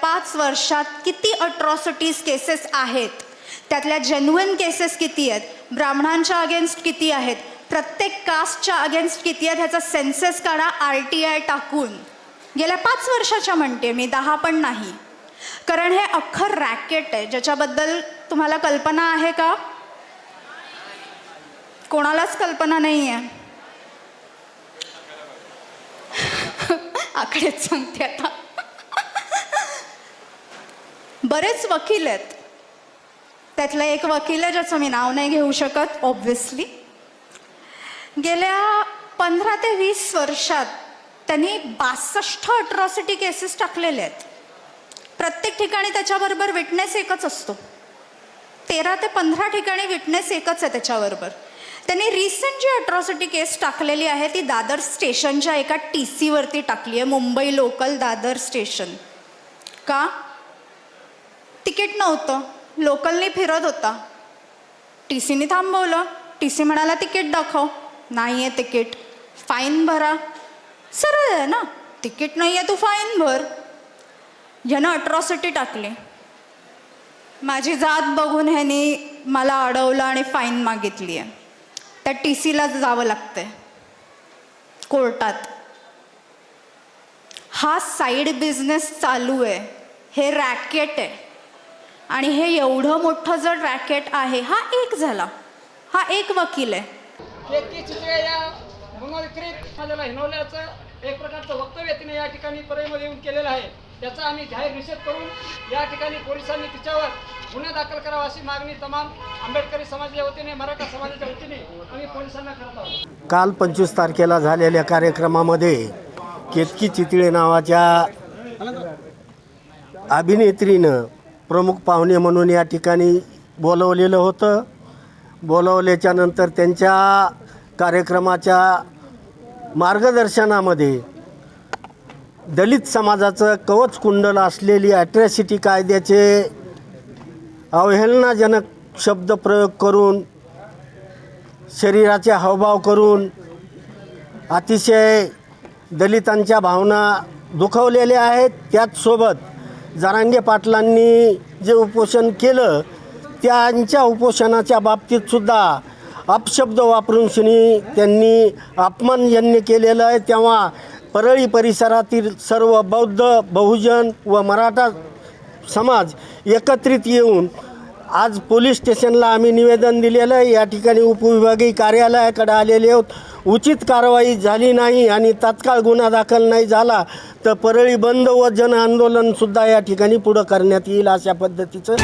पाच वर्षात किती अट्रॉसिटीज केसेस आहेत, त्यातल्या जेन्युइन केसेस किती आहेत, ब्राह्मणांच्या अगेन्स्ट किती आहेत, प्रत्येक कास्टच्या अगेन्स्ट किती आहेत ह्याचा सेन्सेस काढा RTI टाकून. गेल्या 5 वर्षाच्या म्हणते मी, 10 पण नाही. कारण हे अख्खं रॅकेट आहे ज्याच्याबद्दल तुम्हाला कल्पना आहे का? कोणालाच कल्पना नाही आहे. आकडेच सांगते आता. बरेच वकील आहेत, त्यातला एक वकील आहे ज्याचं मी नाव नाही घेऊ शकत ऑब्व्हियसली. गेल्या 15 ते 20 वर्षात त्यांनी 62 अट्रॉसिटी केसेस टाकलेले आहेत. प्रत्येक ठिकाणी त्याच्याबरोबर विटनेस एकच असतो. 13 ते 15 ठिकाणी विटनेस एकच आहे त्याच्याबरोबर. त्यांनी रिसेंट जी अट्रॉसिटी केस टाकलेली आहे ती दादर स्टेशनच्या एका TC वरती टाकली आहे, मुंबई लोकल दादर स्टेशन. का? तिकीट नव्हतं, लोकलनी फिरत होता, TCनी थांबवलं. TC म्हणाला तिकीट दाखव, नाही आहे तिकीट, फाईन भरा. सरळ आहे ना, तिकीट नाही आहे तू फाईन भर. ह्यानं अट्रॉसिटी टाकली. माझी जात बघून ह्यानी मला अडवलं आणि फाईन मागितली आहे. त्या TCला जावं लागतंय कोर्टात. हा साईड बिझनेस चालू आहे, हे रॅकेट आहे. आणि हे एवढं मोठं जर रॅकेट आहे, हा एक झाला, हा एक वकील आहे. एक प्रकारचं वक्तव्य तिने या ठिकाणी परळीमध्ये येऊन केलेलं आहे. त्याचा आम्ही जाहीर निषेध करून या ठिकाणी पोलिसांनी तिच्यावर गुन्हा दाखल करावा अशी मागणी तमाम आंबेडकरी समाजाच्या वतीने, मराठा समाजाच्या वतीने आम्ही पोलिसांना करत आहोत. काल 25 तारखेला झालेल्या कार्यक्रमामध्ये केतकी चितळे नावाच्या अभिनेत्रीनं प्रमुख पाहुणे म्हणून या ठिकाणी बोलवलेलं होतं. बोलवल्याच्या नंतर त्यांच्या कार्यक्रमाच्या मार्गदर्शनामध्ये दलित समाजाचं कवच कुंडल असलेली ॲट्रॉसिटी कायद्याचे अवहेलनाजनक शब्दप्रयोग करून, शरीराचे हावभाव करून अतिशय दलितांच्या भावना दुखावलेल्या आहेत. त्याचसोबत जरांगे पाटलांनी जे उपोषण केलं त्यांच्या उपोषणाच्या बाबतीतसुद्धा अपशब्द वापरून त्यांनी अपमानजन्य केलेलं आहे. तेव्हा परळी परिसरातील सर्व बौद्ध, बहुजन व मराठा समाज एकत्रित येऊन आज पोलीस स्टेशनला आम्ही निवेदन दिलेलं आहे. या ठिकाणी उपविभागीय कार्यालयाकडे आलेले आहोत. उचित कारवाई झाली नाही आणि तात्काळ गुन्हा दाखल नाही झाला तर परळी बंद व जनआंदोलनसुद्धा या ठिकाणी पुढं करण्यात येईल अशा पद्धतीचं